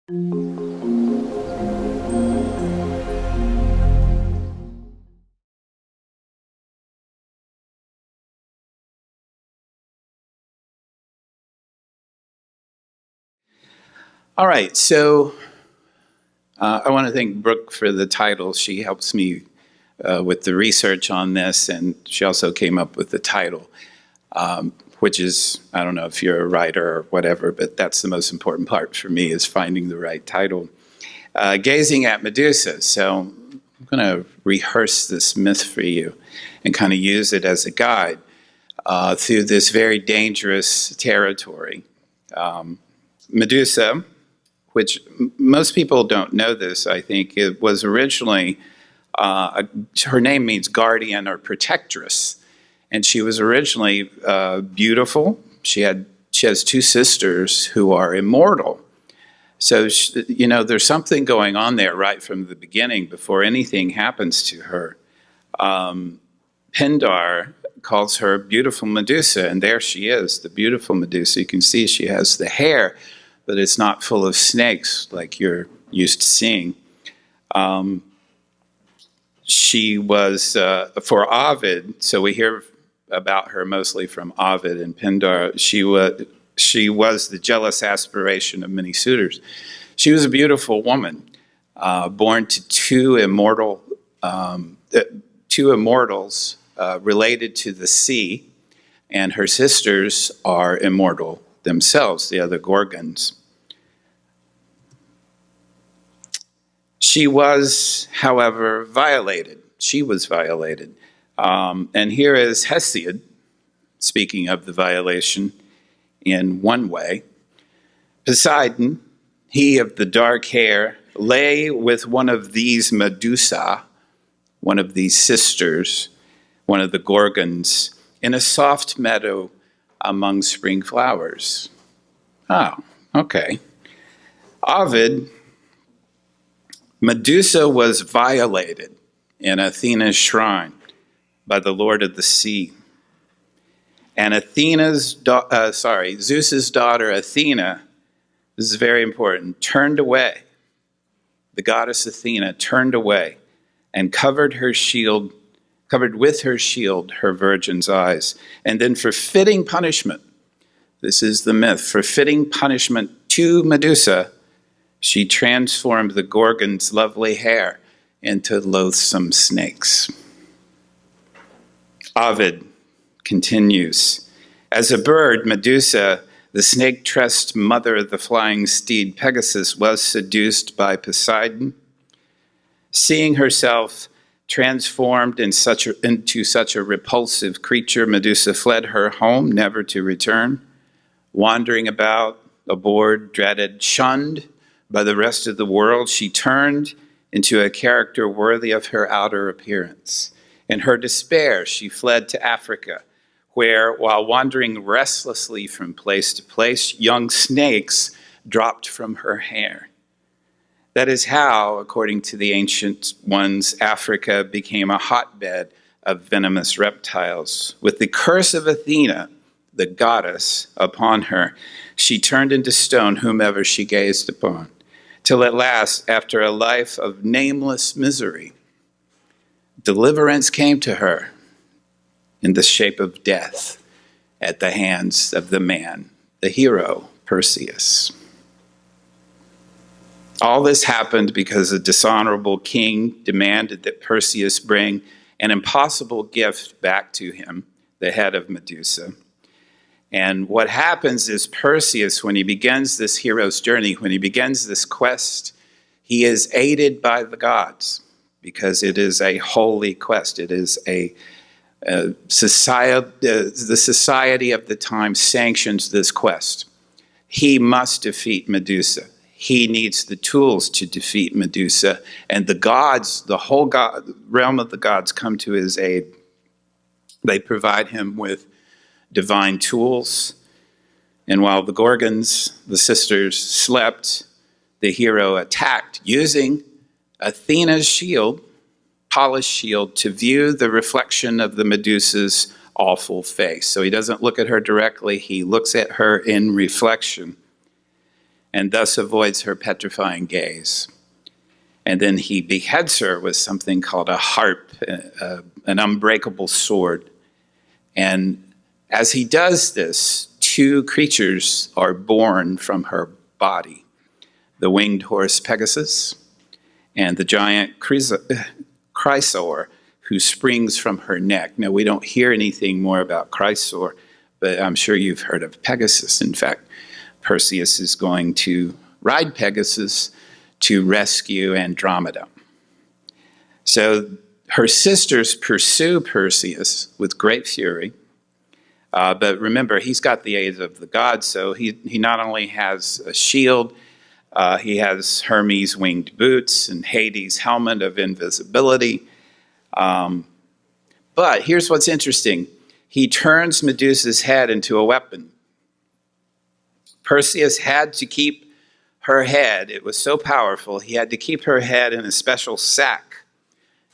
All right, so I want to thank Brooke for the title. She helps me with the research on this, and she also came up with the title, which is, I don't know if you're a writer or whatever, but that's the most important part for me is finding the right title. Gazing at Medusa. So I'm going to rehearse this myth for you and kind of use it as a guide through this very dangerous territory. Medusa, which most people don't know this, I think, it was originally, her name means guardian or protectress. And she was originally beautiful. She has two sisters who are immortal. So, there's something going on there right from the beginning before anything happens to her. Pindar calls her beautiful Medusa, and there she is, the beautiful Medusa. You can see she has the hair, but it's not full of snakes like you're used to seeing. She was, for Ovid, so we hear about her mostly from Ovid and Pindar, she was the jealous aspiration of many suitors. She was a beautiful woman, born to two immortals related to the sea, and her sisters are immortal themselves, the other Gorgons. She was, however, violated. She was violated. And here is Hesiod, speaking of the violation in one way. Poseidon, he of the dark hair, lay with one of these Medusa, one of these sisters, one of the Gorgons, in a soft meadow among spring flowers. Oh, okay. Ovid, Medusa was violated in Athena's shrine by the Lord of the Sea. And Zeus's daughter Athena, this is very important, turned away. The goddess Athena turned away and covered with her shield her virgin's eyes. And then for fitting punishment, this is the myth, for fitting punishment to Medusa, she transformed the Gorgon's lovely hair into loathsome snakes. Ovid continues, as a bird, Medusa, the snake-tressed mother of the flying steed Pegasus, was seduced by Poseidon. Seeing herself transformed into such a repulsive creature, Medusa fled her home, never to return, wandering about, abhorred, dreaded, shunned by the rest of the world. She turned into a character worthy of her outer appearance. In her despair, she fled to Africa, where, while wandering restlessly from place to place, young snakes dropped from her hair. That is how, according to the ancient ones, Africa became a hotbed of venomous reptiles. With the curse of Athena, the goddess, upon her, she turned into stone whomever she gazed upon, till at last, after a life of nameless misery, deliverance came to her in the shape of death at the hands of the man, the hero, Perseus. All this happened because a dishonorable king demanded that Perseus bring an impossible gift back to him, the head of Medusa. And what happens is Perseus, when he begins this hero's journey, when he begins this quest, he is aided by the gods because it is a holy quest. It is a society, the society of the time sanctions this quest. He must defeat Medusa. He needs the tools to defeat Medusa, and the gods, the whole realm of the gods, come to his aid. They provide him with divine tools, and while the Gorgons, the sisters, slept, the hero attacked using Athena's shield, polished shield, to view the reflection of the Medusa's awful face. So he doesn't look at her directly, he looks at her in reflection. and thus avoids her petrifying gaze. And then he beheads her with something called a harp, an unbreakable sword. And as he does this, two creatures are born from her body, the winged horse Pegasus and the giant Chrysaor, who springs from her neck. Now, we don't hear anything more about Chrysaor, but I'm sure you've heard of Pegasus. In fact, Perseus is going to ride Pegasus to rescue Andromeda. So her sisters pursue Perseus with great fury, but remember, he's got the aid of the gods, so he not only has a shield, he has Hermes' winged boots and Hades' helmet of invisibility. But here's what's interesting. He turns Medusa's head into a weapon. Perseus had to keep her head. It was so powerful, he had to keep her head in a special sack.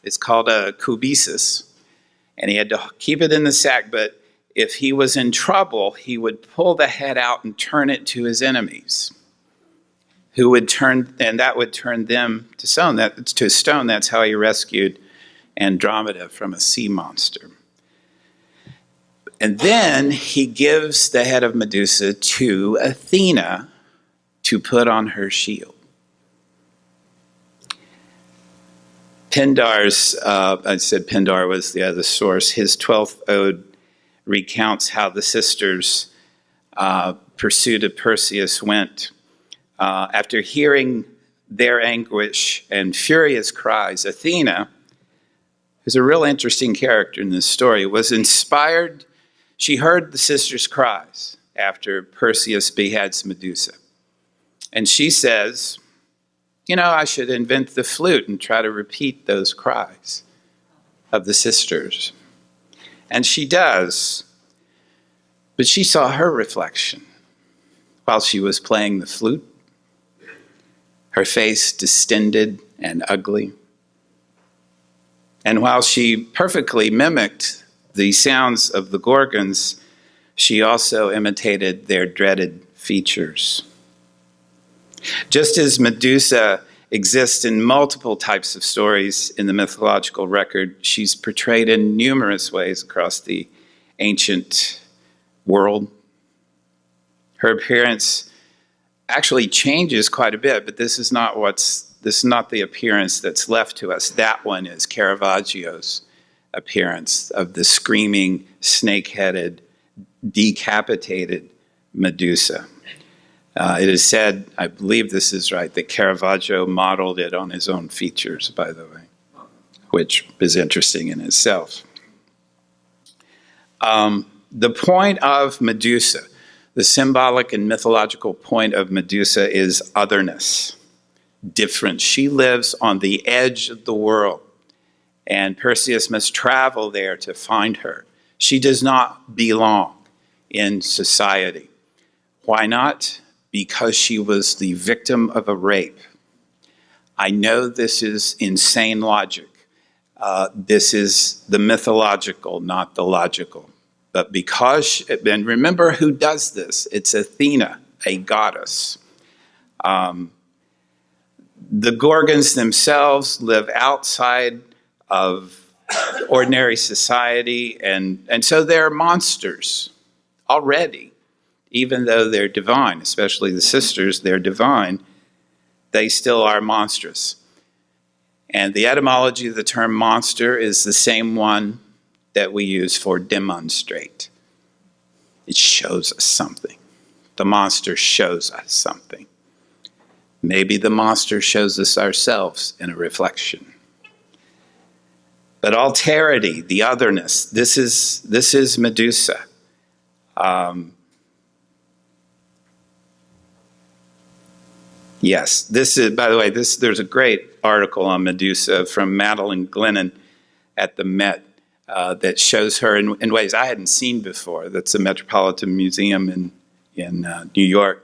It's called a cubesis. And he had to keep it in the sack, but if he was in trouble, he would pull the head out and turn it to his enemies, who would turn, and that would turn them to stone. That's how he rescued Andromeda from a sea monster. And then he gives the head of Medusa to Athena to put on her shield. Pindar's, I said Pindar was the other source, his 12th ode recounts how the sisters' pursuit of Perseus went. After hearing their anguish and furious cries, Athena, who's a real interesting character in this story, was inspired. She heard the sisters' cries after Perseus beheads Medusa. And she says, I should invent the flute and try to repeat those cries of the sisters. And she does. But she saw her reflection while she was playing the flute, her face distended and ugly. And while she perfectly mimicked the sounds of the Gorgons, she also imitated their dreaded features. Just as Medusa exists in multiple types of stories in the mythological record, she's portrayed in numerous ways across the ancient world. Her appearance actually changes quite a bit, but this is not the appearance that's left to us. That one is Caravaggio's appearance of the screaming, snake-headed, decapitated Medusa. It is said, I believe this is right, that Caravaggio modeled it on his own features, by the way, which is interesting in itself. The point of Medusa, the symbolic and mythological point of Medusa is otherness, difference. She lives on the edge of the world, and Perseus must travel there to find her. She does not belong in society. Why not? Because she was the victim of a rape. I know this is insane logic. This is the mythological, not the logical. But and remember who does this. It's Athena, a goddess. The Gorgons themselves live outside of ordinary society, and so they're monsters already. Even though they're divine, especially the sisters, they're divine, they still are monstrous. And the etymology of the term monster is the same one that we use for demonstrate. It shows us something. The monster shows us something. Maybe the monster shows us ourselves in a reflection. But alterity, the otherness, this is Medusa. Yes, this is, by the way, there's a great article on Medusa from Madeline Glennon at the Met that shows her in ways I hadn't seen before. That's the Metropolitan Museum in New York.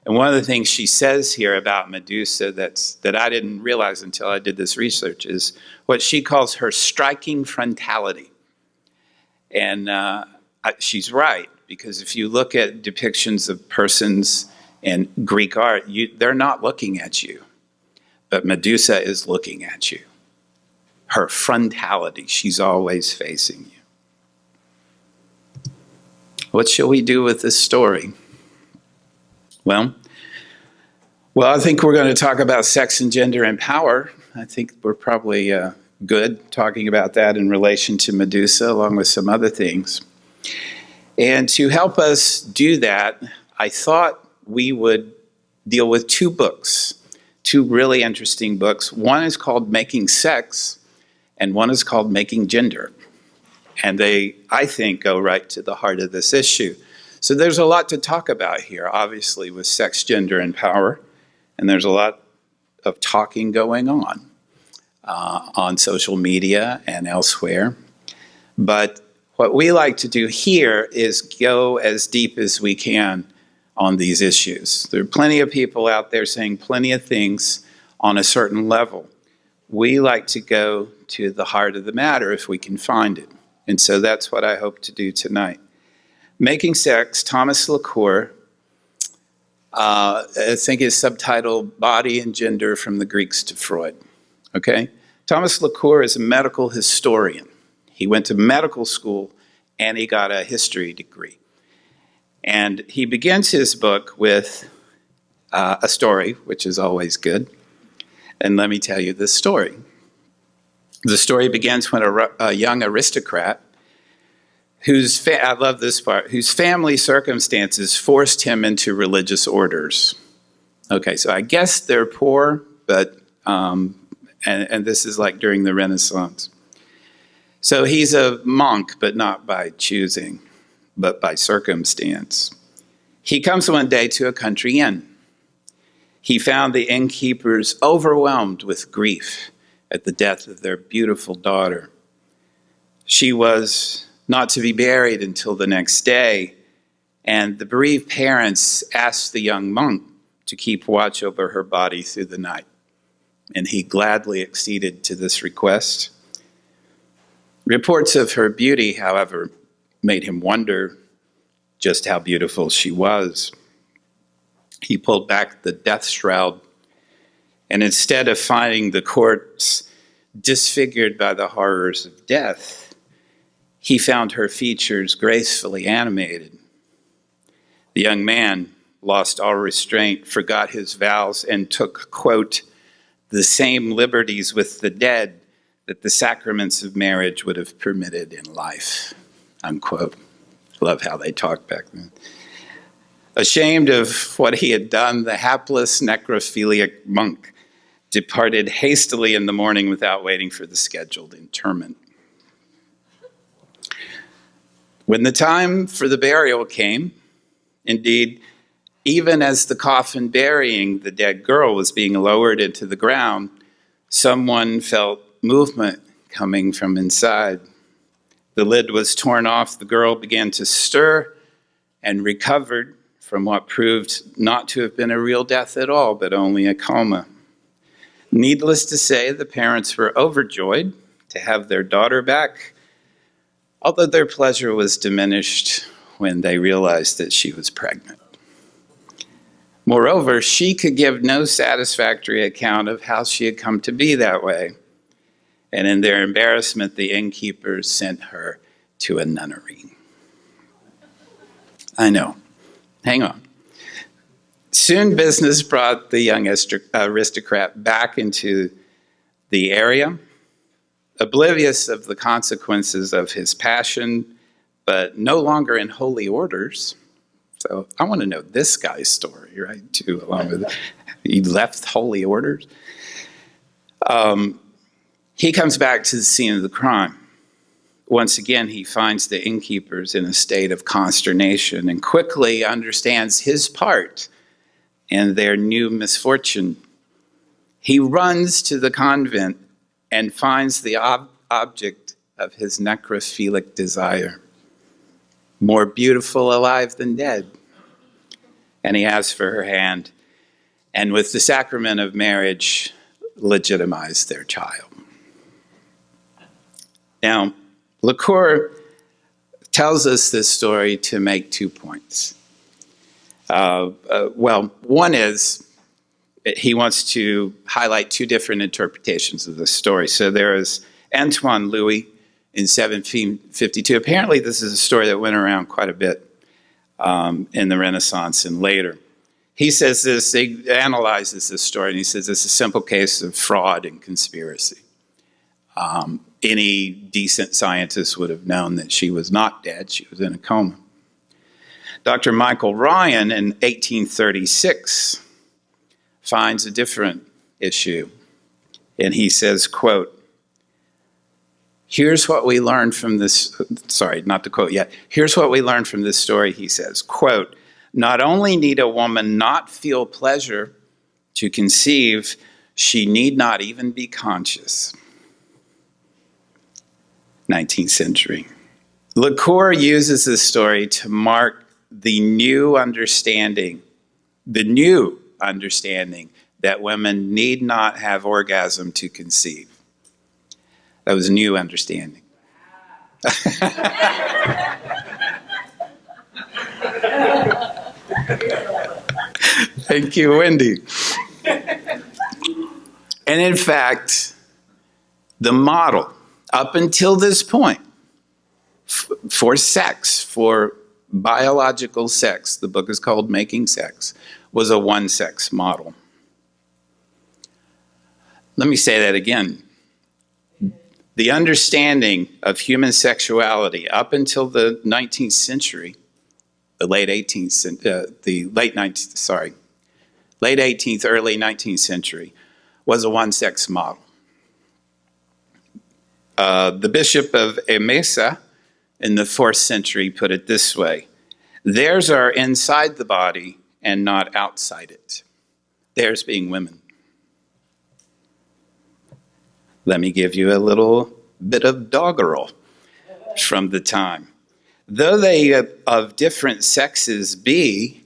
And one of the things she says here about Medusa that I didn't realize until I did this research is what she calls her striking frontality. And she's right, because if you look at depictions of persons In Greek art, they're not looking at you, but Medusa is looking at you. Her frontality, she's always facing you. What shall we do with this story? Well, I think we're going to talk about sex and gender and power. I think we're probably good talking about that in relation to Medusa, along with some other things. And to help us do that, I thought we would deal with two books, two really interesting books. One is called Making Sex, and one is called Making Gender. And they, I think, go right to the heart of this issue. So there's a lot to talk about here, obviously, with sex, gender, and power. And there's a lot of talking going on social media and elsewhere. But what we like to do here is go as deep as we can on these issues. There are plenty of people out there saying plenty of things on a certain level. We like to go to the heart of the matter if we can find it. And so that's what I hope to do tonight. Making Sex, Thomas LaCour, I think is subtitled Body and Gender from the Greeks to Freud. Okay? Thomas LaCour is a medical historian. He went to medical school and he got a history degree. And he begins his book with a story, which is always good. And let me tell you this story. The story begins when a young aristocrat, I love this part, whose family circumstances forced him into religious orders. Okay, so I guess they're poor, but, and this is like during the Renaissance. So he's a monk, but not by choosing, but by circumstance. He comes one day to a country inn. He found the innkeepers overwhelmed with grief at the death of their beautiful daughter. She was not to be buried until the next day, and the bereaved parents asked the young monk to keep watch over her body through the night. And he gladly acceded to this request. Reports of her beauty, however, made him wonder just how beautiful she was. He pulled back the death shroud, and instead of finding the corpse disfigured by the horrors of death, he found her features gracefully animated. The young man lost all restraint, forgot his vows, and took, quote, the same liberties with the dead that the sacraments of marriage would have permitted in life, unquote. Love how they talked back then. Ashamed of what he had done, the hapless necrophiliac monk departed hastily in the morning without waiting for the scheduled interment. When the time for the burial came, indeed, even as the coffin burying the dead girl was being lowered into the ground, someone felt movement coming from inside. The lid was torn off, the girl began to stir and recovered from what proved not to have been a real death at all, but only a coma. Needless to say, the parents were overjoyed to have their daughter back, although their pleasure was diminished when they realized that she was pregnant. Moreover, she could give no satisfactory account of how she had come to be that way, and in their embarrassment, the innkeepers sent her to a nunnery. I know. Hang on. Soon business brought the young aristocrat back into the area, oblivious of the consequences of his passion, but no longer in holy orders. So I want to know this guy's story, right, too, along with it. He left holy orders. He comes back to the scene of the crime. Once again, he finds the innkeepers in a state of consternation and quickly understands his part in their new misfortune. He runs to the convent and finds the object of his necrophilic desire, more beautiful alive than dead. And he asks for her hand, and with the sacrament of marriage, legitimize their child. Now, LaCour tells us this story to make 2 points. One is he wants to highlight two different interpretations of this story. So there is Antoine Louis in 1752. Apparently, this is a story that went around quite a bit in the Renaissance and later. He says this, he analyzes this story, and he says it's a simple case of fraud and conspiracy. Any decent scientist would have known that she was not dead, she was in a coma. Dr. Michael Ryan in 1836 finds a different issue, and he says, quote, here's what we learned from this, sorry, not to quote yet, here's what we learned from this story, he says, quote, not only need a woman not feel pleasure to conceive, she need not even be conscious. 19th century. LaCour uses this story to mark the new understanding that women need not have orgasm to conceive. That was a new understanding. Thank you, Wendy. And in fact, the model up until this point for sex, for biological sex, the book is called Making Sex, was a one-sex model. Let me say that again. The understanding of human sexuality up until the 19th century, late 18th, early 19th century, was a one-sex model. The Bishop of Emesa in the 4th century put it this way: theirs are inside the body and not outside it. Theirs being women. Let me give you a little bit of doggerel from the time. Though they of different sexes be,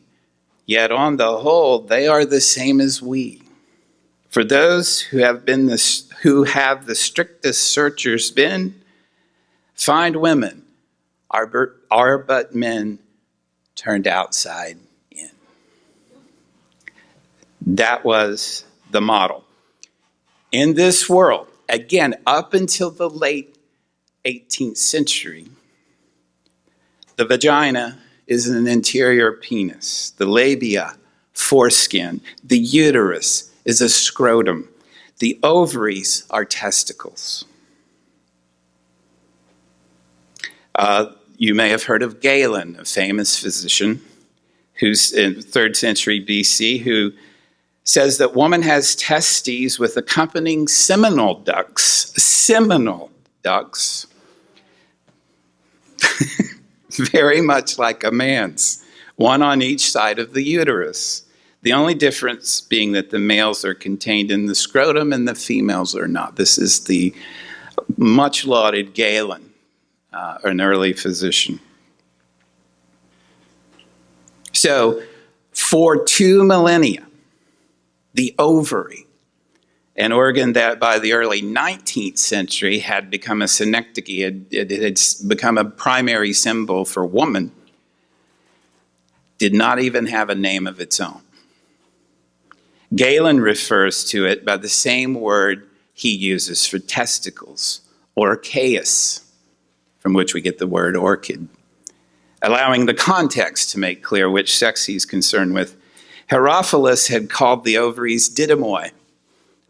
yet on the whole they are the same as we. For those who have the strictest searchers been, find women are but men turned outside in. That was the model. In this world, again, up until the late 18th century, the vagina is an interior penis. The labia, foreskin. The uterus is a scrotum. The ovaries are testicles. You may have heard of Galen, a famous physician who's in 3rd century BC, who says that woman has testes with accompanying seminal ducts. Seminal ducts. Very much like a man's, one on each side of the uterus. The only difference being that the males are contained in the scrotum and the females are not. This is the much lauded Galen, an early physician. So, for 2 millennia, the ovary, an organ that by the early 19th century had become a synecdoche, it had become a primary symbol for woman, did not even have a name of its own. Galen refers to it by the same word he uses for testicles, orcheus, from which we get the word orchid, allowing the context to make clear which sex he's concerned with. Herophilus had called the ovaries didymoi,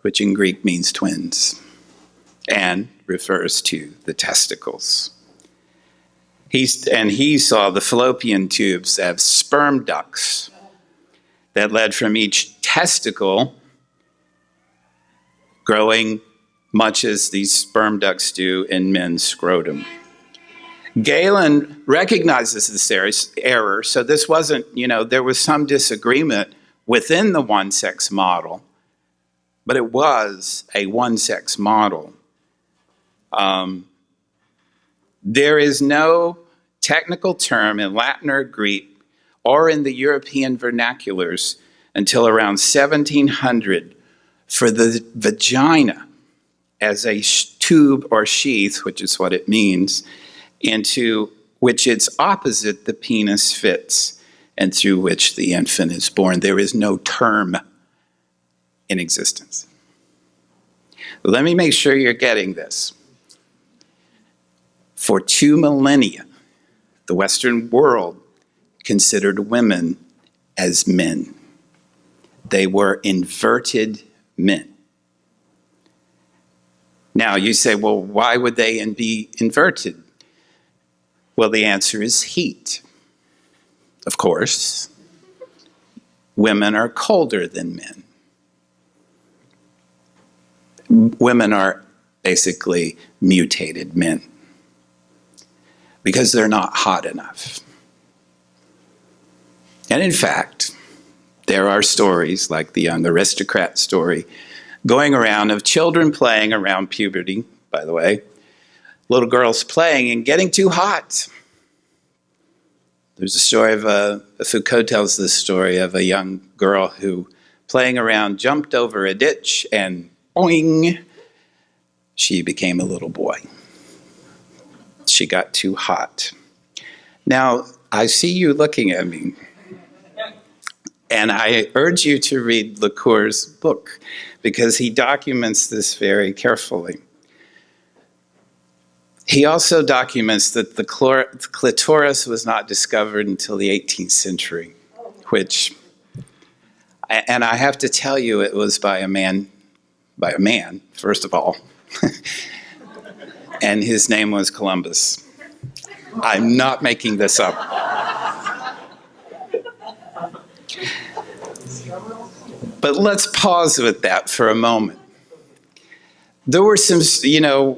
which in Greek means twins, and refers to the testicles. He saw the fallopian tubes as sperm ducts that led from each testicle, growing much as these sperm ducts do in men's scrotum. Galen recognizes this error, so this wasn't, there was some disagreement within the one-sex model, but it was a one-sex model. There is no technical term in Latin or Greek or in the European vernaculars until around 1700 for the vagina as a tube or sheath, which is what it means, into which its opposite, the penis, fits. and through which the infant is born. There is no term in existence. Let me make sure you're getting this. For 2 millennia, the Western world considered women as men. They were inverted men. Now you say, well, why would they be inverted? Well, the answer is heat. Of course, women are colder than men. Women are basically mutated men because they're not hot enough. And in fact, there are stories like the young aristocrat story going around of children playing around puberty, by the way, little girls playing and getting too hot. There's a story of Foucault tells this story of a young girl who, playing around, jumped over a ditch and boing, she became a little boy. She got too hot. Now, I see you looking at me, and I urge you to read Lacour's book because he documents this very carefully. He also documents that the clitoris was not discovered until the 18th century, which, and I have to tell you, it was by a man, first of all, and his name was Columbus. I'm not making this up. But let's pause with that for a moment. There were some,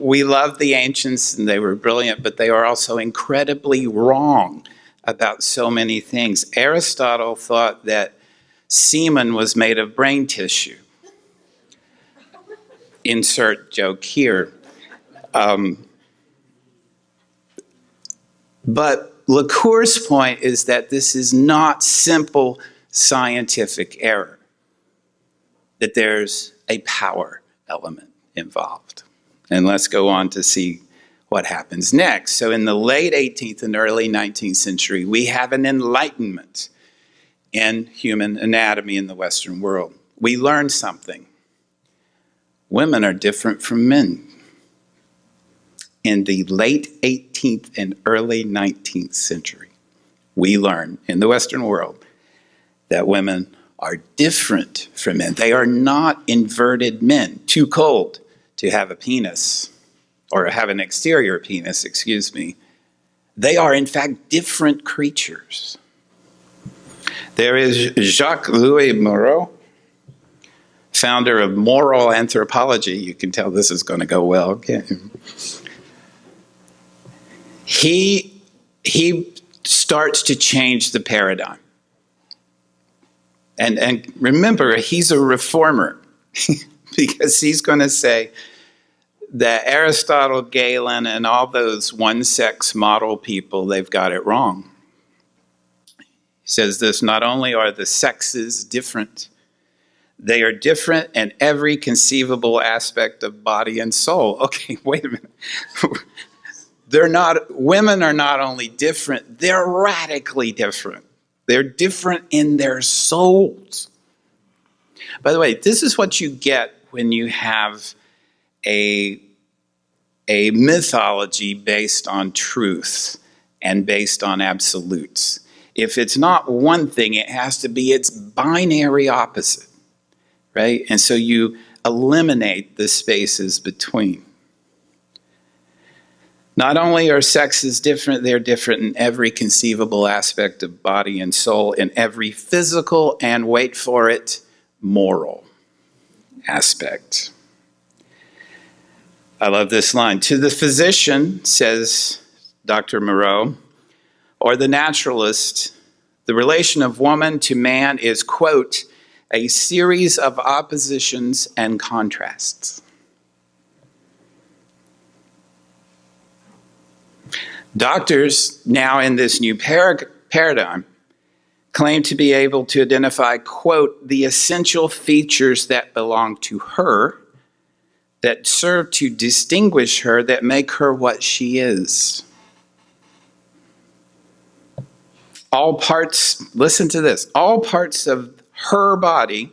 we love the ancients and they were brilliant, but they are also incredibly wrong about so many things. Aristotle thought that semen was made of brain tissue. Insert joke here. But Lacour's point is that this is not simple scientific error, that there's a power element involved. And let's go on to see what happens next. So in the late 18th and early 19th century, we have an enlightenment in human anatomy in the Western world. We learn something. Women are different from men. In the late 18th and early 19th century, we learn in the Western world that women are different from men. They are not inverted men, too cold to have a penis, or have an exterior penis, excuse me. They are, in fact, different creatures. There is Jacques-Louis Moreau, founder of moral anthropology. You can tell this is going to go well. He starts to change the paradigm. And remember, he's a reformer because he's going to say that Aristotle, Galen, and all those one-sex model people, they've got it wrong. He says this, not only are the sexes different, they are different in every conceivable aspect of body and soul. Okay, wait a minute. Women are not only different, they're radically different. They're different in their souls. By the way, this is what you get when you have a mythology based on truth and based on absolutes. If it's not one thing, it has to be its binary opposite, right? And so you eliminate the spaces between. Not only are sexes different, they're different in every conceivable aspect of body and soul, in every physical and, wait for it, moral aspect. I love this line. To the physician, says Dr. Moreau, or the naturalist, the relation of woman to man is, quote, a series of oppositions and contrasts. Doctors, now in this new paradigm, claim to be able to identify, quote, the essential features that belong to her, that serve to distinguish her, that make her what she is. All parts, listen to this, all parts of her body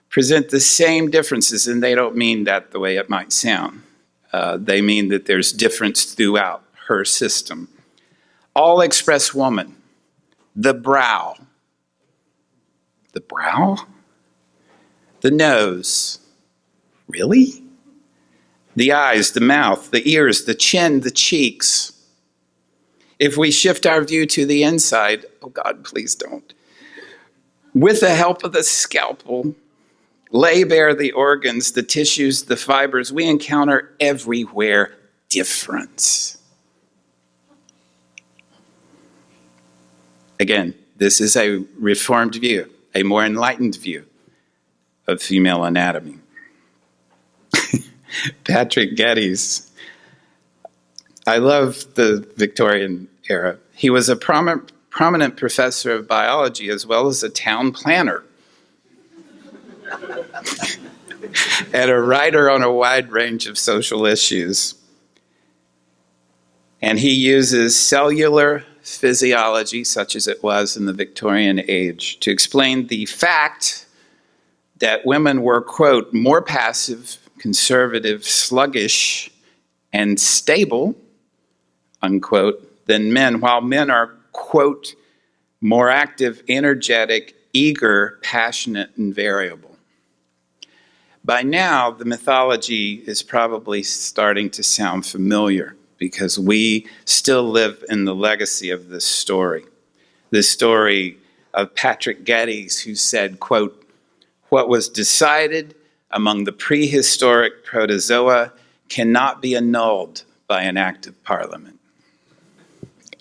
present the same differences, and they don't mean that the way it might sound. They mean that there's difference throughout her system. All express woman. The brow. The brow? The nose. Really? The eyes, the mouth, the ears, the chin, the cheeks. If we shift our view to the inside, oh God, please don't. With the help of the scalpel, lay bare the organs, the tissues, the fibers, we encounter everywhere difference. Again, this is a reformed view, a more enlightened view of female anatomy. Patrick Geddes, I love the Victorian era. He was a prominent professor of biology as well as a town planner and a writer on a wide range of social issues. And he uses cellular physiology, such as it was in the Victorian age, to explain the fact that women were, quote, more passive, conservative, sluggish, and stable, unquote, than men, while men are, quote, more active, energetic, eager, passionate, and variable. By now, the mythology is probably starting to sound familiar because we still live in the legacy of this story. The story of Patrick Geddes, who said, quote, what was decided among the prehistoric protozoa cannot be annulled by an act of parliament,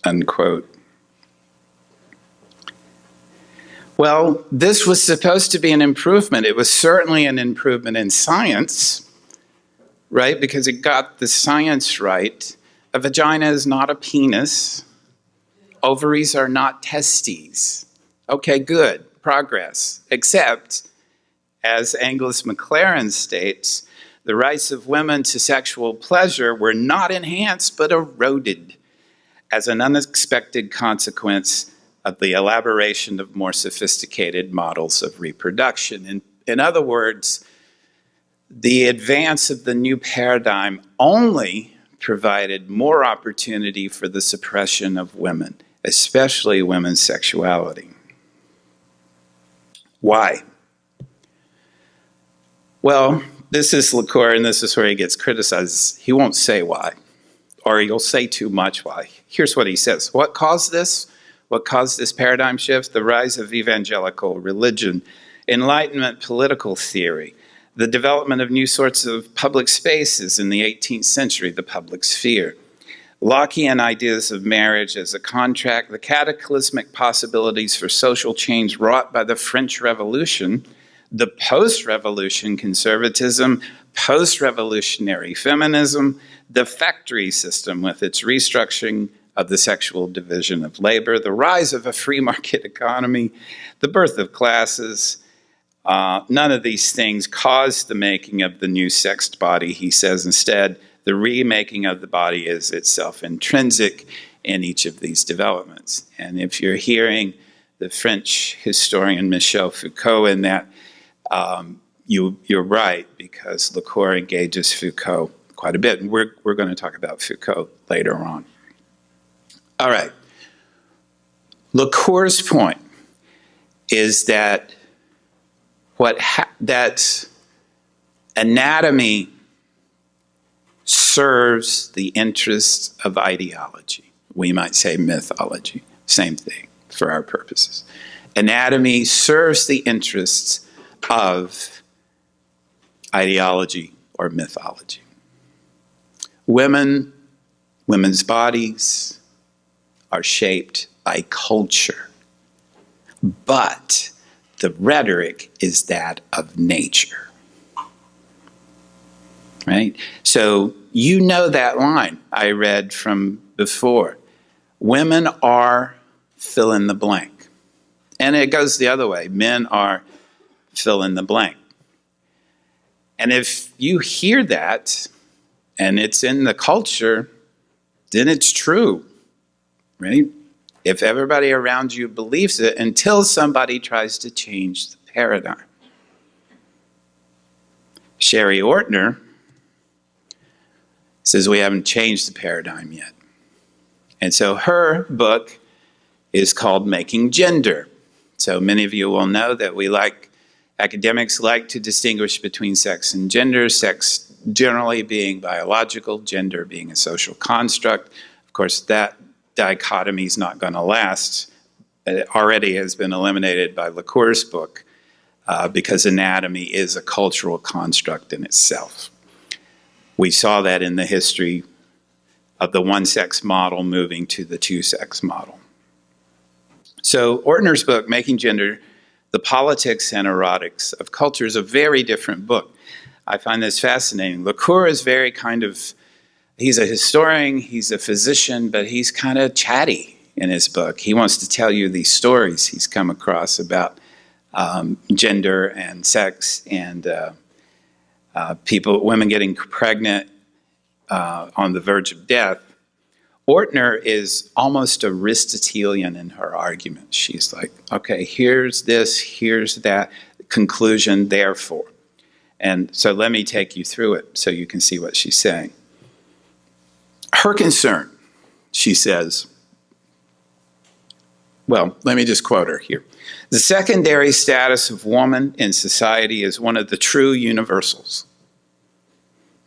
unquote. Well, this was supposed to be an improvement. It was certainly an improvement in science, right? Because it got the science right. A vagina is not a penis. Ovaries are not testes. Okay, good, progress. Except, as Angus MacLaren states, the rights of women to sexual pleasure were not enhanced but eroded as an unexpected consequence of the elaboration of more sophisticated models of reproduction. In other words, the advance of the new paradigm only provided more opportunity for the suppression of women, especially women's sexuality. Why? Well, this is Lacour, and this is where he gets criticized. He won't say why, or he'll say too much why. Here's what he says. What caused this? What caused this paradigm shift? The rise of evangelical religion, Enlightenment political theory, the development of new sorts of public spaces in the 18th century, the public sphere, Lockean ideas of marriage as a contract, the cataclysmic possibilities for social change wrought by the French Revolution, the post-revolution conservatism, post-revolutionary feminism, the factory system with its restructuring of the sexual division of labor, the rise of a free market economy, the birth of classes. None of these things caused the making of the new sexed body, he says. Instead, the remaking of the body is itself intrinsic in each of these developments. And if you're hearing the French historian Michel Foucault in that, you're right, because Lacour engages Foucault quite a bit. And we're going to talk about Foucault later on. All right. Lacour's point is that that anatomy serves the interests of ideology. We might say mythology. Same thing for our purposes. Anatomy serves the interests of ideology or mythology. Women's bodies are shaped by culture, but the rhetoric is that of nature, right? So you know that line I read from before. Women are fill in the blank. And it goes the other way. Men are fill in the blank. And if you hear that and it's in the culture, then it's true, right? if everybody around you believes it until somebody tries to change the paradigm. Sherry Ortner says we haven't changed the paradigm yet. And so her book is called Making Gender. So many of you will know that academics like to distinguish between sex and gender, sex generally being biological, gender being a social construct. Of course, that dichotomy is not going to last. It already has been eliminated by Lacour's book because anatomy is a cultural construct in itself. We saw that in the history of the one-sex model moving to the two-sex model. So Ortner's book, Making Gender, The Politics and Erotics of Culture, is a very different book. I find this fascinating. Lacour is very he's a historian, he's a physician, but he's kind of chatty in his book. He wants to tell you these stories he's come across about gender and sex and women getting pregnant on the verge of death. Ortner is almost Aristotelian in her argument. She's like, okay, here's this, here's that, conclusion, therefore. And so let me take you through it so you can see what she's saying. Her concern, she says, well, let me just quote her here. The secondary status of woman in society is one of the true universals.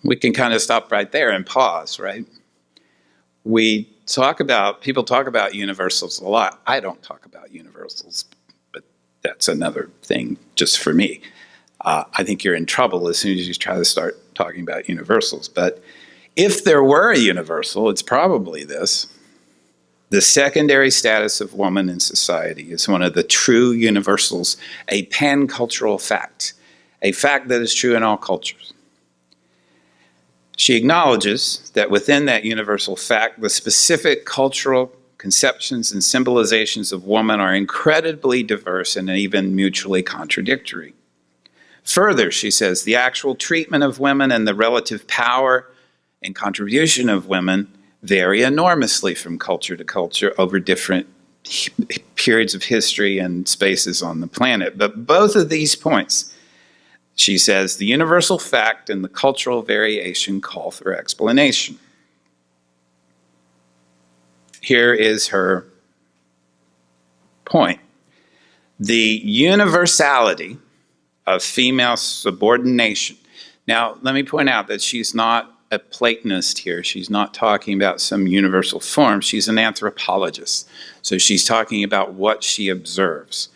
We can kind of stop right there and pause, right? People talk about universals a lot. I don't talk about universals, but that's another thing just for me. I think you're in trouble as soon as you try to start talking about universals. But if there were a universal, it's probably this. The secondary status of woman in society is one of the true universals, a pan-cultural fact, a fact that is true in all cultures. She acknowledges that within that universal fact, the specific cultural conceptions and symbolizations of woman are incredibly diverse and even mutually contradictory. Further, she says, the actual treatment of women and the relative power and contribution of women vary enormously from culture to culture over different periods of history and spaces on the planet. But both of these points, she says, the universal fact and the cultural variation call for explanation. Here is her point. The universality of female subordination. Now, let me point out that she's not a Platonist here. She's not talking about some universal form. She's an anthropologist. So she's talking about what she observes.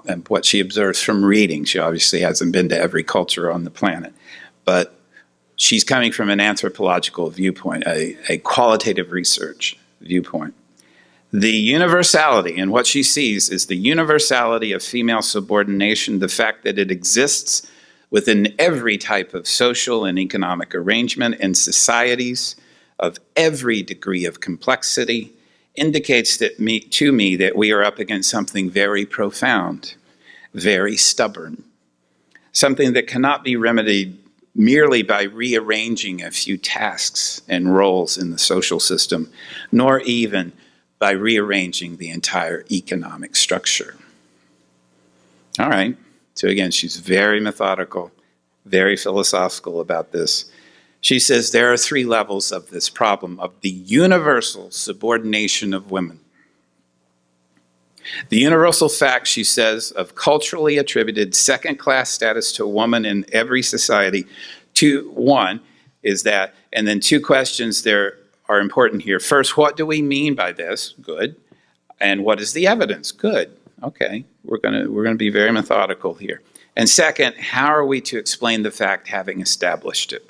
And what she observes from reading. She obviously hasn't been to every culture on the planet. But she's coming from an anthropological viewpoint, a qualitative research viewpoint. The universality, and what she sees is the universality of female subordination, the fact that it exists within every type of social and economic arrangement in societies of every degree of complexity, indicates to me that we are up against something very profound, very stubborn, something that cannot be remedied merely by rearranging a few tasks and roles in the social system, nor even by rearranging the entire economic structure. All right, so again, she's very methodical, very philosophical about this. She says there are three levels of this problem of the universal subordination of women. The universal fact, she says, of culturally attributed second-class status to a woman in every society. One is that, and then two questions there are important here. First, what do we mean by this? Good. And what is the evidence? Good. Okay, we're gonna be very methodical here. And second, how are we to explain the fact having established it?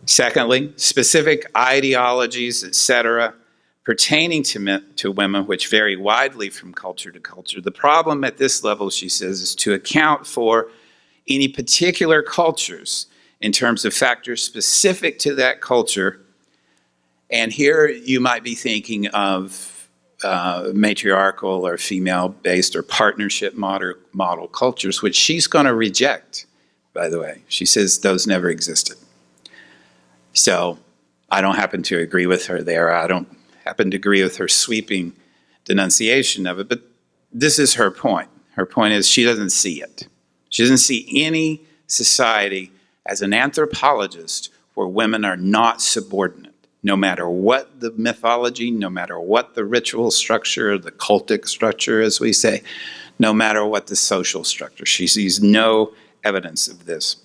Secondly, specific ideologies, etc., pertaining to women, which vary widely from culture to culture. The problem at this level, she says, is to account for any particular cultures in terms of factors specific to that culture. And here you might be thinking of matriarchal or female-based or partnership model cultures, which she's going to reject, by the way. She says those never existed. So I don't happen to agree with her there. I don't happen to agree with her sweeping denunciation of it, but this is her point. Her point is she doesn't see it. She doesn't see any society as an anthropologist where women are not subordinate, no matter what the mythology, no matter what the ritual structure, the cultic structure, as we say, no matter what the social structure. She sees no evidence of this.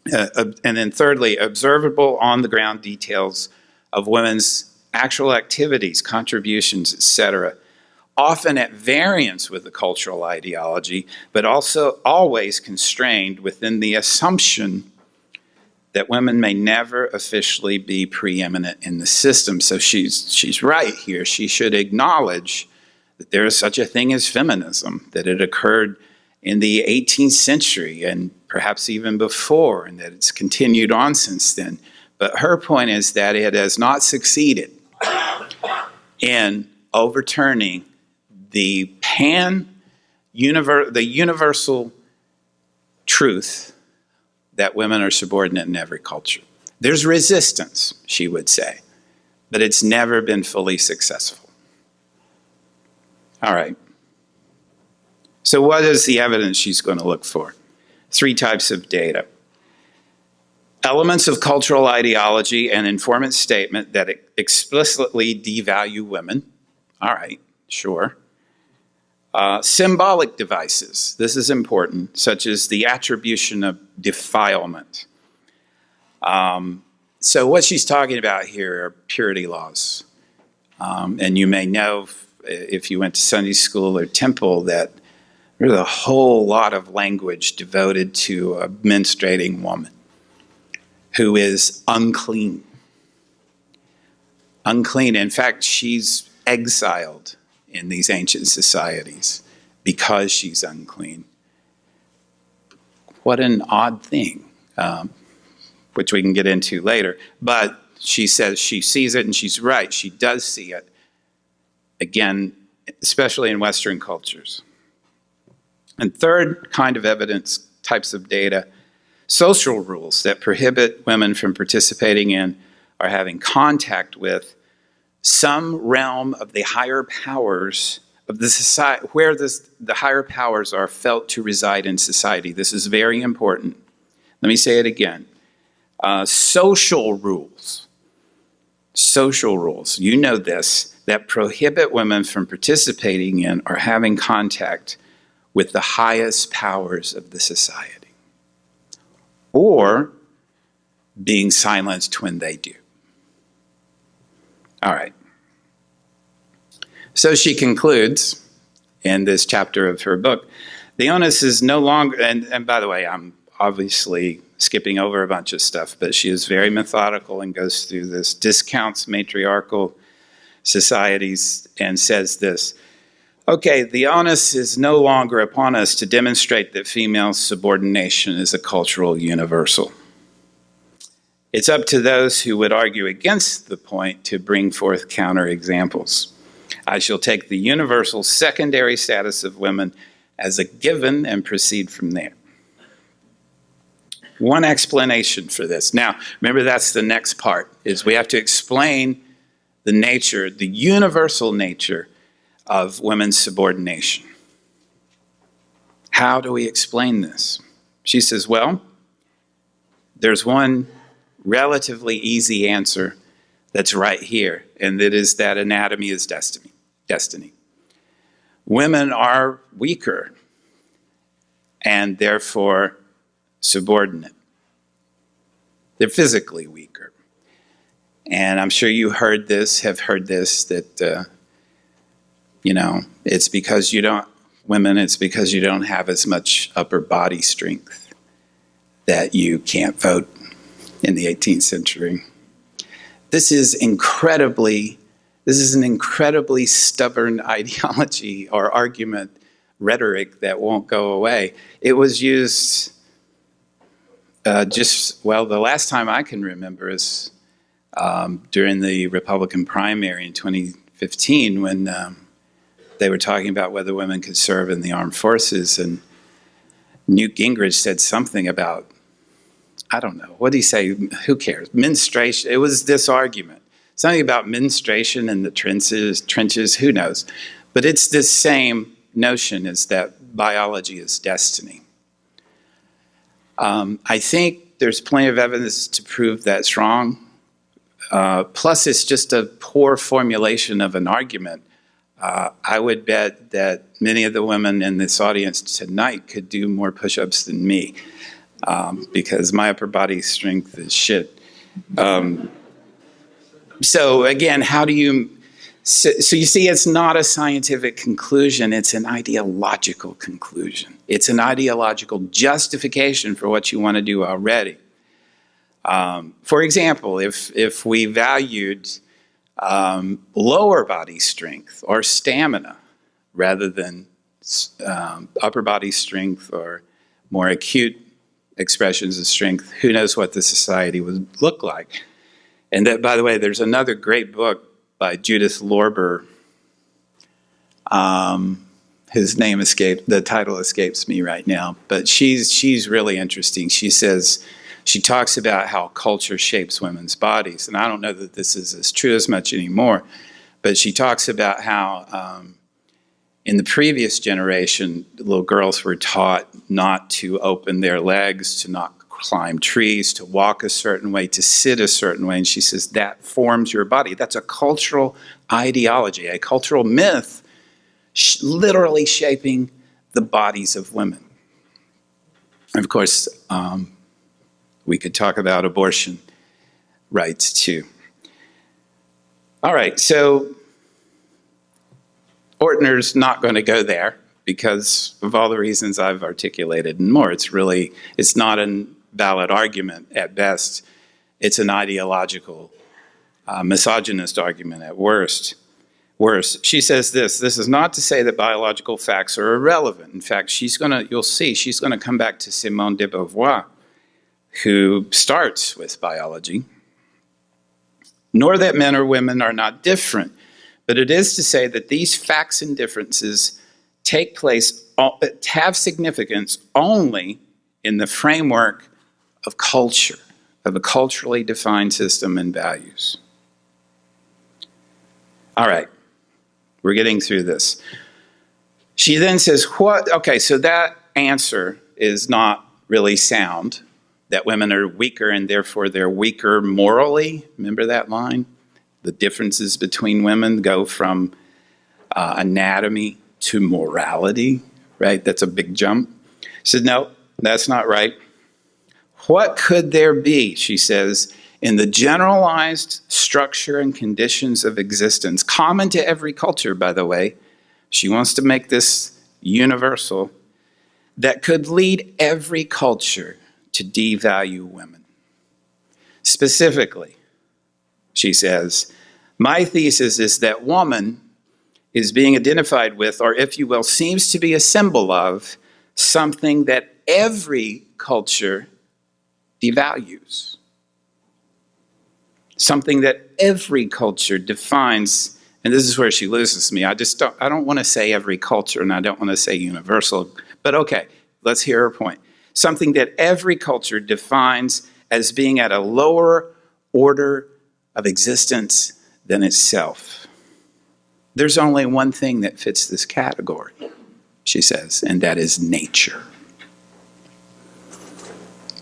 And then thirdly, observable on-the-ground details of women's actual activities, contributions, etc., often at variance with the cultural ideology, but also always constrained within the assumption that women may never officially be preeminent in the system. So she's right here. She should acknowledge that there is such a thing as feminism, that it occurred in the 18th century and perhaps even before, and that it's continued on since then. But her point is that it has not succeeded in overturning the universal truth that women are subordinate in every culture. There's resistance, she would say, but it's never been fully successful. All right. So what is the evidence she's going to look for? 3 types of data. Elements of cultural ideology and informant statement that explicitly devalue women. All right, sure. Symbolic devices, this is important, such as the attribution of defilement. So what she's talking about here are purity laws. And you may know, if you went to Sunday school or temple, that there's a whole lot of language devoted to a menstruating woman who is unclean. Unclean. In fact, she's exiled in these ancient societies because she's unclean. What an odd thing, which we can get into later. But she says she sees it, and she's right. She does see it, again, especially in Western cultures. And third kind of evidence, types of data, social rules that prohibit women from participating in or having contact with some realm of the higher powers of the society, where the higher powers are felt to reside in society. This is very important. Let me say it again. Social rules, you know this, that prohibit women from participating in or having contact with the highest powers of the society, or being silenced when they do. All right. So she concludes in this chapter of her book, the onus is no longer, and by the way, I'm obviously skipping over a bunch of stuff, but she is very methodical and goes through this, discounts matriarchal societies and says this, okay, the onus is no longer upon us to demonstrate that female subordination is a cultural universal. It's up to those who would argue against the point to bring forth counterexamples. I shall take the universal secondary status of women as a given and proceed from there. One explanation for this. Now, remember that's the next part, is we have to explain the nature, the universal nature of women's subordination. How do we explain this? She says, well, there's one relatively easy answer that's right here, and that is that anatomy is destiny. Women are weaker and therefore subordinate. They're physically weaker. And I'm sure you have heard this, that, it's because you don't have as much upper body strength that you can't vote in the 18th century. This is an incredibly stubborn ideology or argument, rhetoric that won't go away. It was used the last time I can remember is during the Republican primary in 2015 when they were talking about whether women could serve in the armed forces, and Newt Gingrich said something about, I don't know, what did he say? Who cares? Menstruation. It was this argument. something about menstruation in the trenches, who knows? But it's this same notion, is that biology is destiny. I think there's plenty of evidence to prove that's wrong. Plus, it's just a poor formulation of an argument. I would bet that many of the women in this audience tonight could do more push-ups than me, because my upper body strength is shit. So again, how do you... So you see, it's not a scientific conclusion, it's an ideological conclusion. It's an ideological justification for what you want to do already. For example, if we valued lower body strength or stamina rather than upper body strength or more acute expressions of strength, who knows what the society would look like. And that, by the way, there's another great book by Judith Lorber. His name the title escapes me right now, but she's really interesting. She talks about how culture shapes women's bodies, and I don't know that this is as true as much anymore, but she talks about how in the previous generation, little girls were taught not to open their legs, to not climb trees, to walk a certain way, to sit a certain way. And she says that forms your body. That's a cultural ideology, a cultural myth, literally shaping the bodies of women. And of course, we could talk about abortion rights too. All right, so Ortner's not going to go there because of all the reasons I've articulated and more. It's not a valid argument at best. It's an ideological, misogynist argument at worst. Worse, she says this is not to say that biological facts are irrelevant. In fact, you'll see, she's going to come back to Simone de Beauvoir, who starts with biology. Nor that men or women are not different, but it is to say that these facts and differences have significance only in the framework of culture, of a culturally defined system and values. All right, we're getting through this. She then says, okay, so that answer is not really sound, that women are weaker and therefore they're weaker morally. Remember that line? The differences between women go from anatomy to morality, right? That's a big jump. She said, no, that's not right. What could there be, she says, in the generalized structure and conditions of existence, common to every culture, by the way, she wants to make this universal, that could lead every culture to devalue women? Specifically, she says, my thesis is that woman is being identified with, or if you will, seems to be a symbol of something that every culture devalues. Something that every culture defines, and this is where she loses me. I don't want to say every culture, and I don't want to say universal, but okay, let's hear her point. Something that every culture defines as being at a lower order of existence than itself. There's only one thing that fits this category, she says, and that is nature.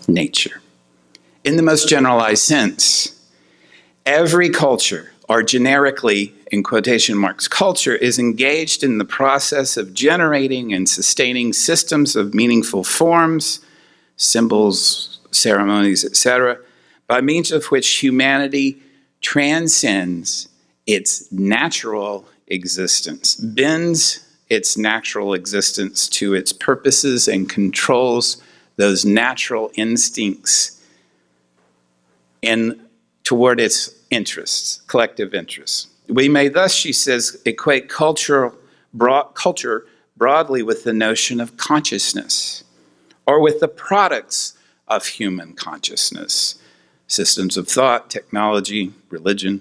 Nature. In the most generalized sense, every culture, or generically, in quotation marks, culture, is engaged in the process of generating and sustaining systems of meaningful forms, symbols, ceremonies, etc., by means of which humanity transcends its natural existence, bends its natural existence to its purposes, and controls those natural instincts toward its interests, collective interests. We may thus, she says, equate culture broadly with the notion of consciousness, or with the products of human consciousness, systems of thought, technology, religion,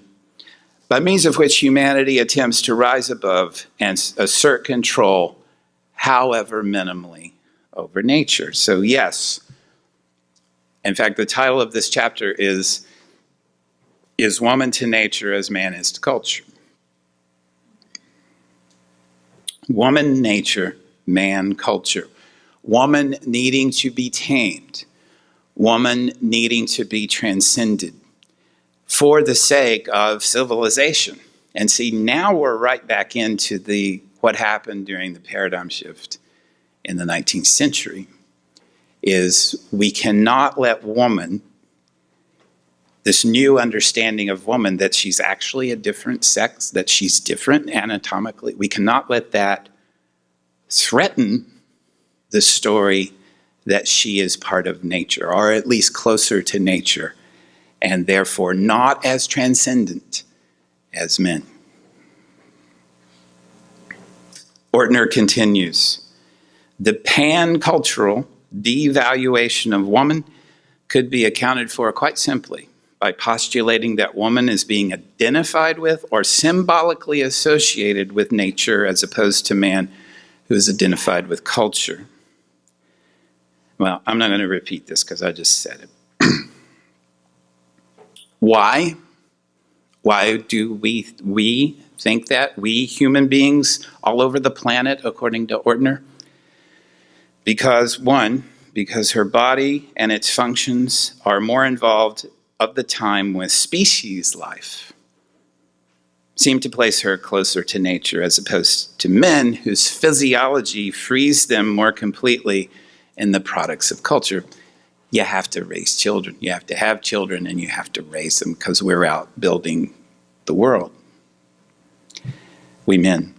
by means of which humanity attempts to rise above and assert control, however minimally, over nature. So yes, in fact, the title of this chapter is is woman to nature as man is to culture. Woman, nature, man, culture. Woman needing to be tamed. Woman needing to be transcended for the sake of civilization. And see, now we're right back into what happened during the paradigm shift in the 19th century, is we cannot let woman, this new understanding of woman, that she's actually a different sex, that she's different anatomically, we cannot let that threaten the story that she is part of nature, or at least closer to nature, and therefore not as transcendent as men. Ortner continues, the pan-cultural devaluation of woman could be accounted for quite simply by postulating that woman is being identified with or symbolically associated with nature as opposed to man who is identified with culture. Well, I'm not going to repeat this because I just said it. Why? Why do we think that, we human beings all over the planet, according to Ortner? Because her body and its functions are more involved of the time with species life, seem to place her closer to nature as opposed to men whose physiology frees them more completely in the products of culture. You have to raise children. You have to have children and you have to raise them because we're out building the world. We men.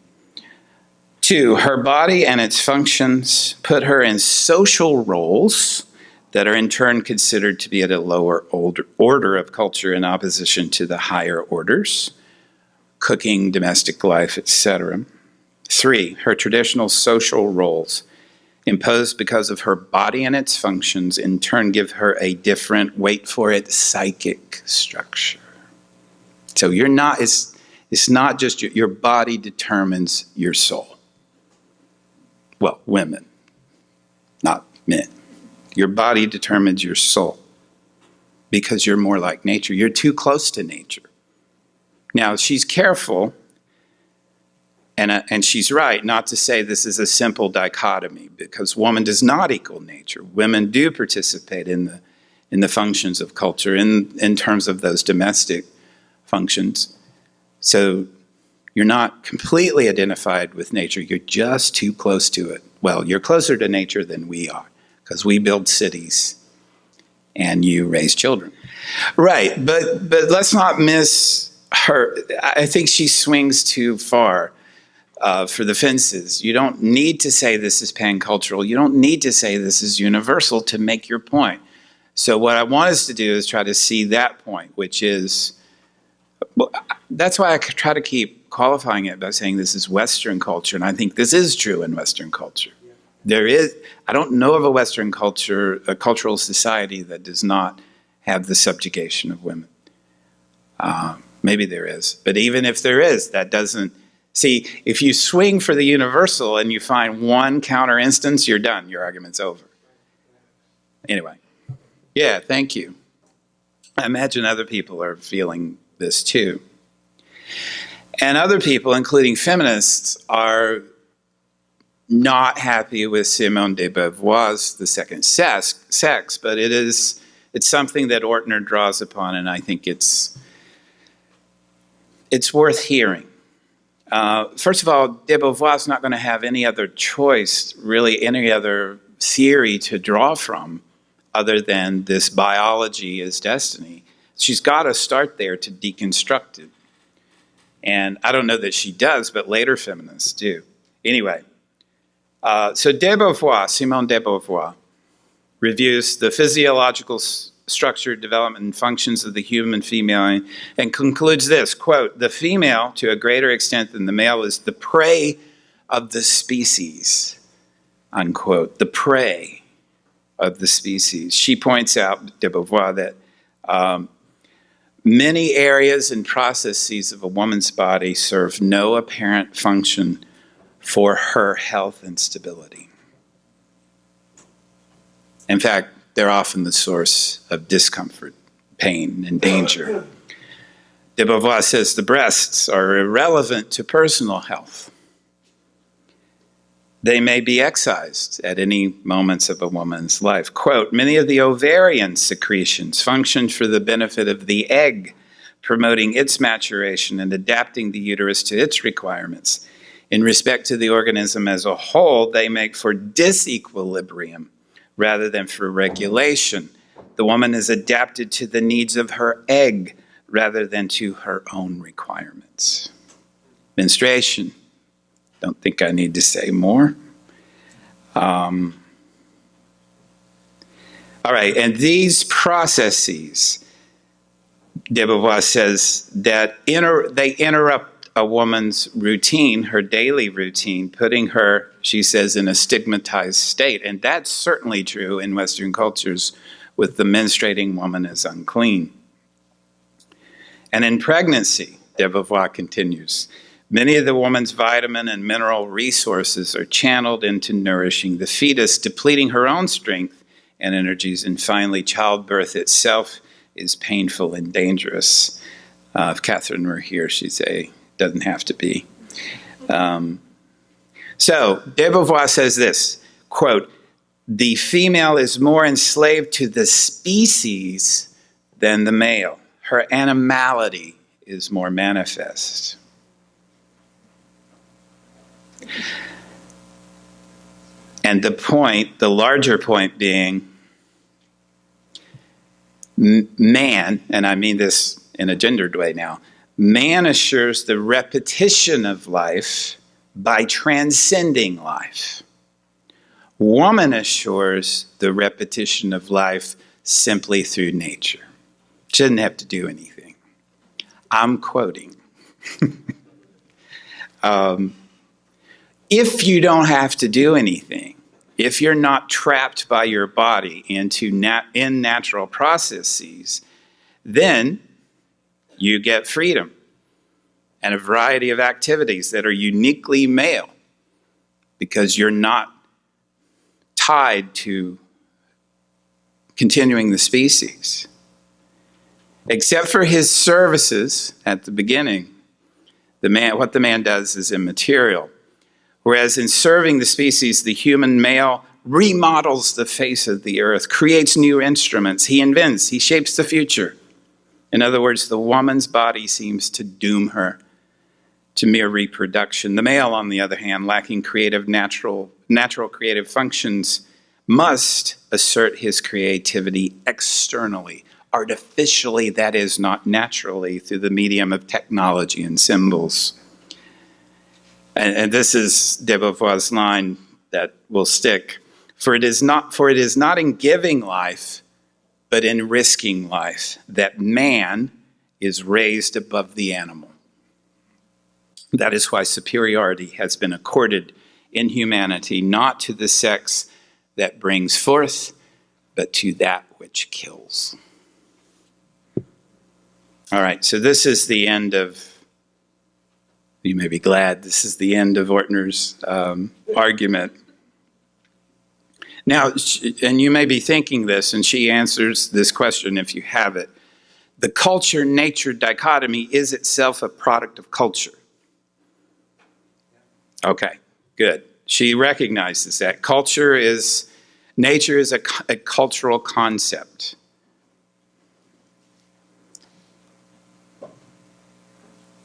2, her body and its functions put her in social roles that are in turn considered to be at a lower order of culture in opposition to the higher orders, cooking, domestic life, etc. 3, her traditional social roles imposed because of her body and its functions in turn give her a different, wait for it, psychic structure. So it's not just your body determines your soul. Well, women, not men. Your body determines your soul because you're more like nature. You're too close to nature. Now, she's careful, and she's right not to say this is a simple dichotomy because woman does not equal nature. Women do participate in the functions of culture in terms of those domestic functions. So you're not completely identified with nature. You're just too close to it. Well, you're closer to nature than we are because we build cities and you raise children. Right, but let's not miss her. I think she swings too far for the fences. You don't need to say this is pan-cultural. You don't need to say this is universal to make your point. So what I want us to do is try to see that point, which is, well, that's why I try to keep qualifying it by saying this is Western culture, and I think this is true in Western culture. I don't know of a Western culture, a cultural society that does not have the subjugation of women. Maybe there is, but even if there is, that doesn't, see, if you swing for the universal and you find one counter instance, you're done, your argument's over. Anyway, yeah, thank you. I imagine other people are feeling this too. And other people, including feminists, are not happy with Simone de Beauvoir's The Second Sex, but it's something that Ortner draws upon, and I think it's worth hearing. First of all, de Beauvoir's not going to have any other choice, really any other theory to draw from other than this biology is destiny. She's got to start there to deconstruct it. And I don't know that she does, but later feminists do. Anyway, so de Beauvoir, Simone de Beauvoir, reviews the physiological structure, development, and functions of the human female and concludes this, quote, the female, to a greater extent than the male, is the prey of the species, unquote, the prey of the species. She points out, de Beauvoir, that many areas and processes of a woman's body serve no apparent function for her health and stability. In fact, they're often the source of discomfort, pain, and danger. De Beauvoir says the breasts are irrelevant to personal health. They may be excised at any moments of a woman's life. Quote, many of the ovarian secretions function for the benefit of the egg, promoting its maturation and adapting the uterus to its requirements. In respect to the organism as a whole, they make for disequilibrium rather than for regulation. The woman is adapted to the needs of her egg rather than to her own requirements. Menstruation. Don't think I need to say more. All right, and these processes, de Beauvoir says, that they interrupt a woman's routine, her daily routine, putting her, she says, in a stigmatized state. And that's certainly true in Western cultures, with the menstruating woman as unclean. And in pregnancy, de Beauvoir continues, many of the woman's vitamin and mineral resources are channeled into nourishing the fetus, depleting her own strength and energies. And finally, childbirth itself is painful and dangerous. If Catherine were here, she'd say, doesn't have to be. So, de Beauvoir says this, quote, the female is more enslaved to the species than the male. Her animality is more manifest. And the point, the larger point being, man, and I mean this in a gendered way now, man assures the repetition of life by transcending life. Woman assures the repetition of life simply through nature. She doesn't have to do anything. I'm quoting. If you don't have to do anything, if you're not trapped by your body into in natural processes, then you get freedom and a variety of activities that are uniquely male because you're not tied to continuing the species. Except for his services at the beginning, what the man does is immaterial. Whereas in serving the species, the human male remodels the face of the earth, creates new instruments, he invents, he shapes the future. In other words, the woman's body seems to doom her to mere reproduction. The male, on the other hand, lacking natural creative functions, must assert his creativity externally, artificially, that is, not naturally, through the medium of technology and symbols. And this is de Beauvoir's line that will stick. For it is not in giving life, but in risking life, that man is raised above the animal. That is why superiority has been accorded in humanity, not to the sex that brings forth, but to that which kills. All right, so this is the end of, you may be glad, this is the end of Ortner's argument. Now, and you may be thinking this, and she answers this question if you have it. The culture-nature dichotomy is itself a product of culture. Okay, good. She recognizes that. Nature is a cultural concept.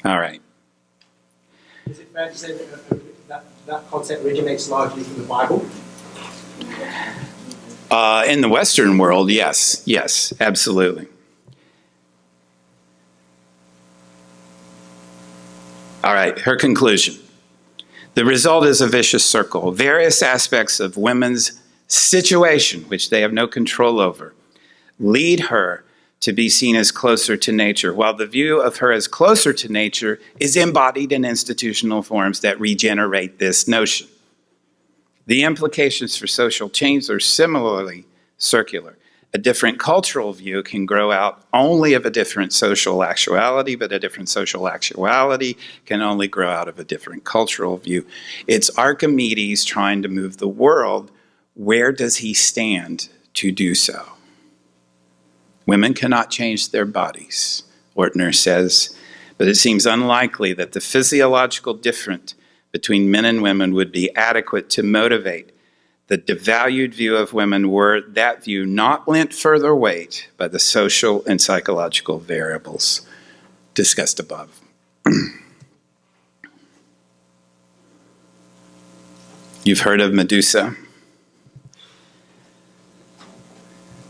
All right. Is it fair to say that concept originates largely from the Bible? In the Western world, yes. Yes, absolutely. All right, her conclusion. The result is a vicious circle. Various aspects of women's situation, which they have no control over, lead her to be seen as closer to nature, while the view of her as closer to nature is embodied in institutional forms that regenerate this notion. The implications for social change are similarly circular. A different cultural view can grow out only of a different social actuality, but a different social actuality can only grow out of a different cultural view. It's Archimedes trying to move the world. Where does he stand to do so? Women cannot change their bodies, Ortner says. but it seems unlikely that the physiological difference between men and women would be adequate to motivate the devalued view of women were that view not lent further weight by the social and psychological variables discussed above. You've heard of Medusa.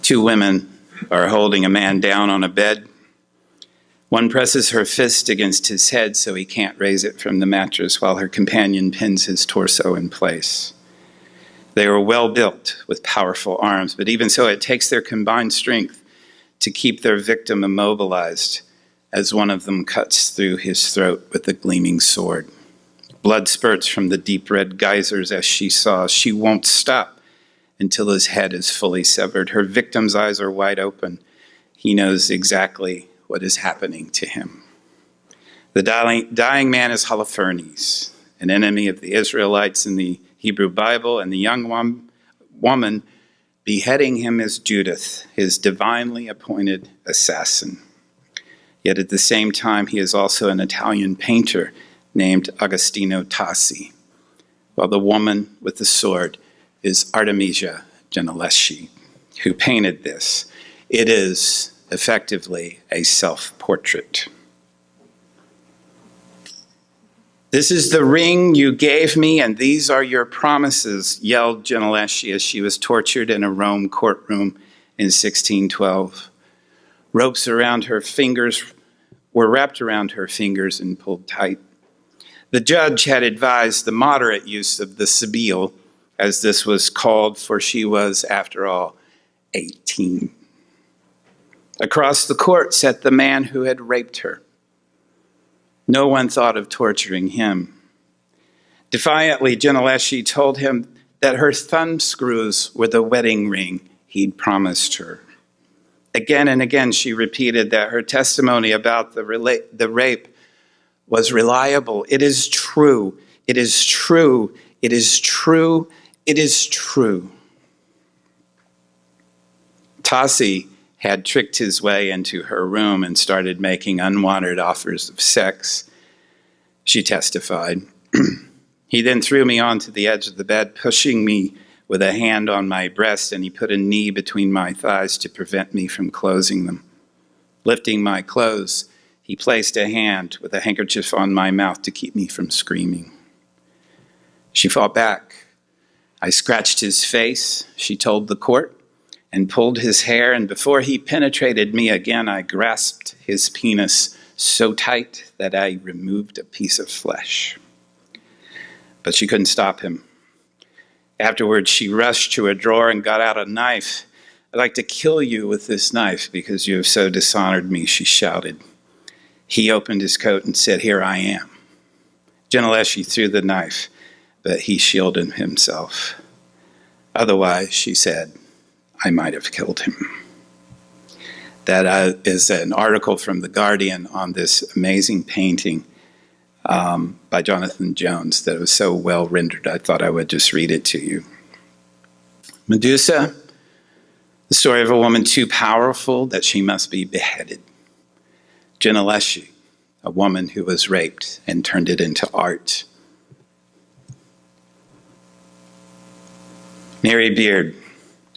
Two women are holding a man down on a bed. One presses her fist against his head so he can't raise it from the mattress, while her companion pins his torso in place. They are well built with powerful arms, but even so, it takes their combined strength to keep their victim immobilized as one of them cuts through his throat with a gleaming sword. Blood spurts from the deep red geysers as she saws. She won't stop until his head is fully severed. Her victim's eyes are wide open. He knows exactly what is happening to him. The dying man is Holofernes, an enemy of the Israelites in the Hebrew Bible, and the young woman beheading him is Judith, his divinely appointed assassin. Yet at the same time, he is also an Italian painter named Agostino Tassi, while the woman with the sword is Artemisia Gentileschi, who painted this. It is effectively a self-portrait. "This is the ring you gave me, and these are your promises," yelled Gentileschi as she was tortured in a Rome courtroom in 1612. Ropes around her fingers were wrapped around her fingers and pulled tight. The judge had advised the moderate use of the Sibylle, as this was called, for she was, after all, 18. Across the court sat the man who had raped her. No one thought of torturing him. Defiantly, Gentileschi told him that her thumb screws were the wedding ring he'd promised her. Again and again, she repeated that her testimony about the rape was reliable. "It is true. It is true. It is true. It is true." Tassi had tricked his way into her room and started making unwanted offers of sex, she testified. "He then threw me onto the edge of the bed, pushing me with a hand on my breast, and he put a knee between my thighs to prevent me from closing them. Lifting my clothes, he placed a hand with a handkerchief on my mouth to keep me from screaming." She fought back. "I scratched his face," she told the court, "and pulled his hair, and before he penetrated me again, I grasped his penis so tight that I removed a piece of flesh." But she couldn't stop him. Afterwards, she rushed to a drawer and got out a knife. "I'd like to kill you with this knife because you have so dishonored me," she shouted. He opened his coat and said, "Here I am." Gentileschi threw the knife, but he shielded himself. "Otherwise," she said, "I might have killed him." That is an article from The Guardian on this amazing painting by Jonathan Jones that was so well rendered. I thought I would just read it to you. Medusa, the story of a woman too powerful that she must be beheaded. Gentileschi, a woman who was raped and turned it into art. Mary Beard,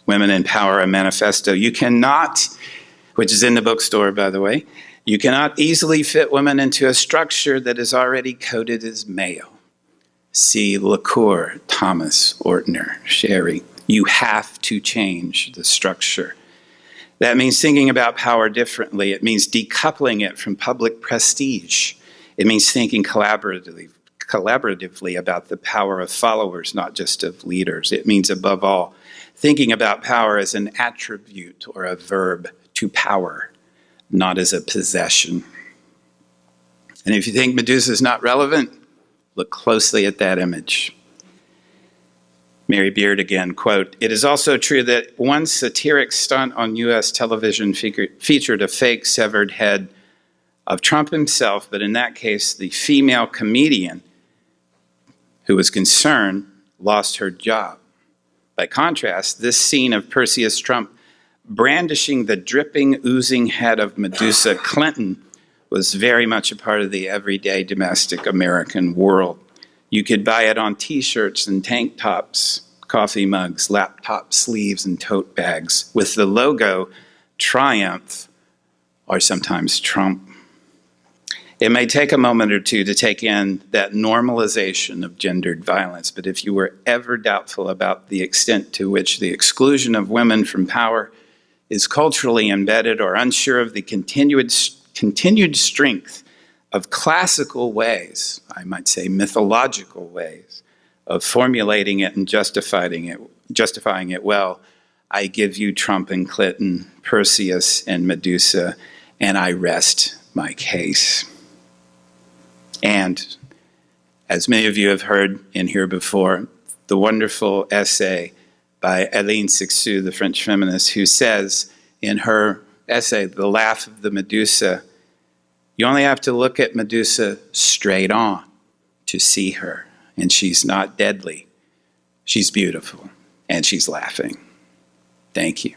Women in Power, a Manifesto. You cannot, which is in the bookstore, by the way, you cannot easily fit women into a structure that is already coded as male. See LaCour, Thomas, Ortner, Sherry. You have to change the structure. That means thinking about power differently. It means decoupling it from public prestige. It means thinking collaboratively about the power of followers, not just of leaders. It means, above all, thinking about power as an attribute or a verb to power, not as a possession. And if you think Medusa is not relevant, look closely at that image. Mary Beard again, quote, "It is also true that one satiric stunt on U.S. television featured a fake severed head of Trump himself, but in that case, the female comedian who was concerned lost her job. By contrast, this scene of Perseus Trump brandishing the dripping, oozing head of Medusa Clinton was very much a part of the everyday domestic American world. You could buy it on t-shirts and tank tops, coffee mugs, laptop sleeves, and tote bags with the logo Triumph, or sometimes Trump. It may take a moment or two to take in that normalization of gendered violence, but if you were ever doubtful about the extent to which the exclusion of women from power is culturally embedded, or unsure of the continued strength of classical ways, I might say mythological ways, of formulating it and justifying it well, I give you Trump and Clinton, Perseus and Medusa, and I rest my case. And as many of you have heard in here before, the wonderful essay by Hélène Cixous, the French feminist, who says in her essay, The Laugh of the Medusa, you only have to look at Medusa straight on to see her, and she's not deadly. She's beautiful, and she's laughing. Thank you.